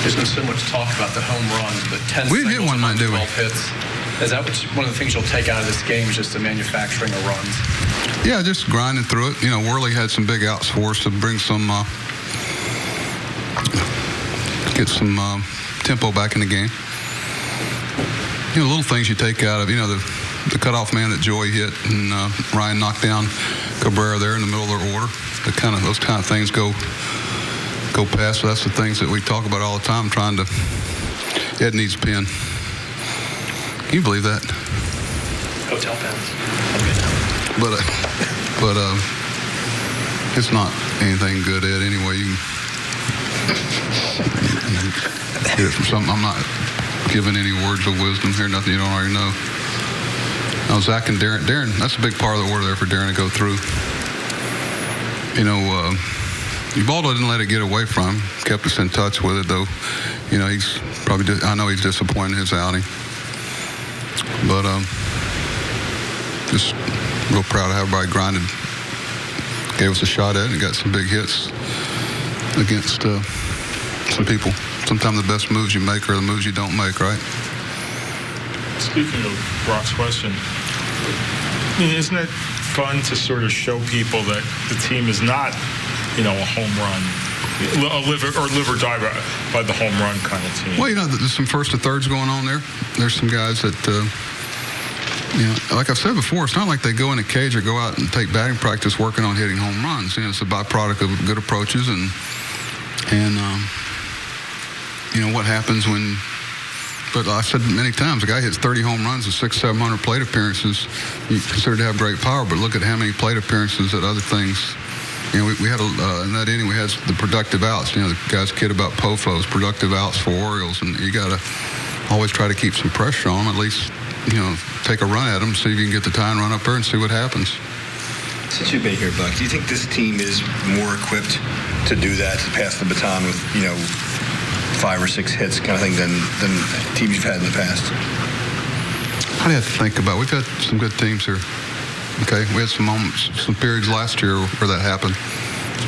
There's been so much talk about the home runs, but 10 we hit one night, 12 hits. Is that one of the things you'll take out of this game, is just the manufacturing of runs? Yeah, just grinding through it. Worley had some big outs for us to bring some, get some tempo back in the game. Little things you take out of, the cutoff man that Joey hit and Ryan knocked down Cabrera there in the middle of their order. Those kind of things go past. So that's the things that we talk about all the time, trying to, Ed needs a pen. Can you believe that? Hotel pens. But it's not anything good, Ed. Anyway, you can get it from something. I'm not giving any words of wisdom here, nothing you don't already know. Now, Zach and Darren, that's a big part of the order there for Darren to go through. Ubaldo didn't let it get away from him, kept us in touch with it, though. He's probably, I know he's disappointed in his outing. But just real proud of how everybody grinded, gave us a shot at it, and got some big hits against some people. Sometimes the best moves you make are the moves you don't make, right? Speaking of Brock's question, isn't it fun to sort of show people that the team is not, a home run, live or die by the home run kind of team? Well, there's some first to thirds going on there. There's some guys that, like I've said before, it's not like they go in a cage or go out and take batting practice working on hitting home runs. It's a byproduct of good approaches and what happens when. But I've said many times, a guy hits 30 home runs and 600-700 plate appearances. You consider to have great power, but look at how many plate appearances at other things. We had in that inning, we had the productive outs. The guys kid about Pofo's productive outs for Orioles, and you got to always try to keep some pressure on them. At least, take a run at them, see if you can get the tie and run up there and see what happens. Since you've been here, Buck, do you think this team is more equipped to do that, to pass the baton with 5 or 6 hits kind of thing than teams you've had in the past? I'd have to think about it. We've had some good teams here. Okay, we had some moments, some periods last year where that happened.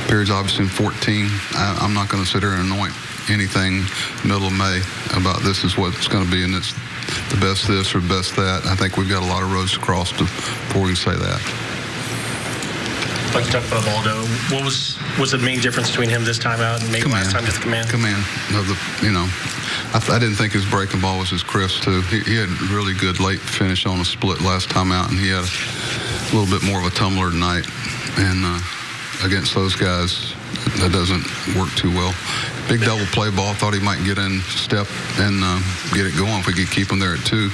Periods obviously in 14. I'm not going to sit here and anoint anything middle of May about this is what it's going to be and it's the best this or best that. I think we've got a lot of roads to cross before we can say that. Like you talked about Ubaldo, what was the main difference between him this time out and maybe last time with the command? Command. I didn't think his breaking ball was as crisp, too. He had a really good late finish on a split last time out, and he had a little bit more of a tumbler tonight. And against those guys, that doesn't work too well. Big double play ball. Thought he might get in step and get it going if we could keep him there at 2.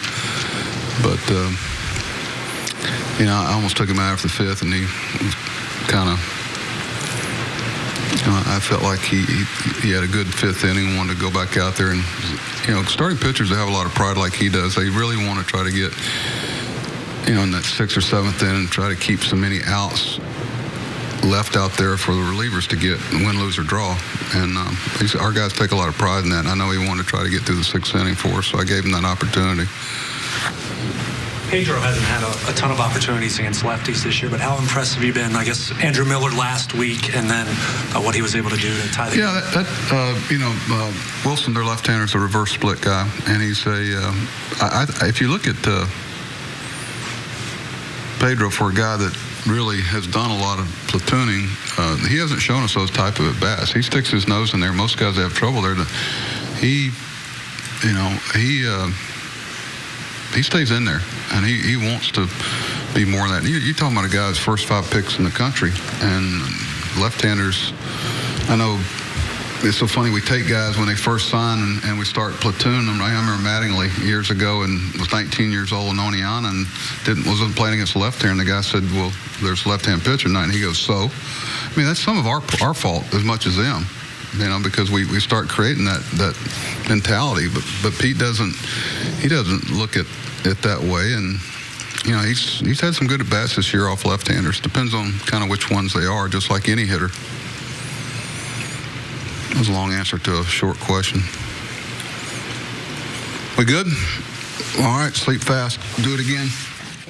But, I almost took him out after the 5th, and he was kind of, I felt like he had a good 5th inning, wanted to go back out there. And, starting pitchers that have a lot of pride like he does, they really want to try to get, in that 6th or 7th inning, try to keep so many outs left out there for the relievers to get win, lose, or draw. And our guys take a lot of pride in that. And I know he wanted to try to get through the 6th inning for us, so I gave him that opportunity. Pedro hasn't had a ton of opportunities against lefties this year, but how impressed have you been? I guess Andrew Miller last week, and then what he was able to do to tie the game. Yeah, Wilson, their left-hander, is a reverse split guy, and he's if you look at Pedro, for a guy that really has done a lot of platooning, he hasn't shown us those type of at-bats. He sticks his nose in there. Most guys have trouble there. He stays in there, and he wants to be more than that. You're talking about a guy who's first 5 picks in the country, and left-handers, I know it's so funny, we take guys when they first sign and we start platooning them. I remember Mattingly years ago and was 19 years old in Oneonta and wasn't playing against a left-hander, and the guy said, well, there's a left-hand pitcher tonight, and he goes, so? I mean, that's some of our fault as much as them. Because we start creating that mentality, but Pete doesn't look at it that way, and he's had some good at bats this year off left-handers. Depends on kind of which ones they are, just like any hitter. That was a long answer to a short question. We good? All right, sleep fast. Do it again.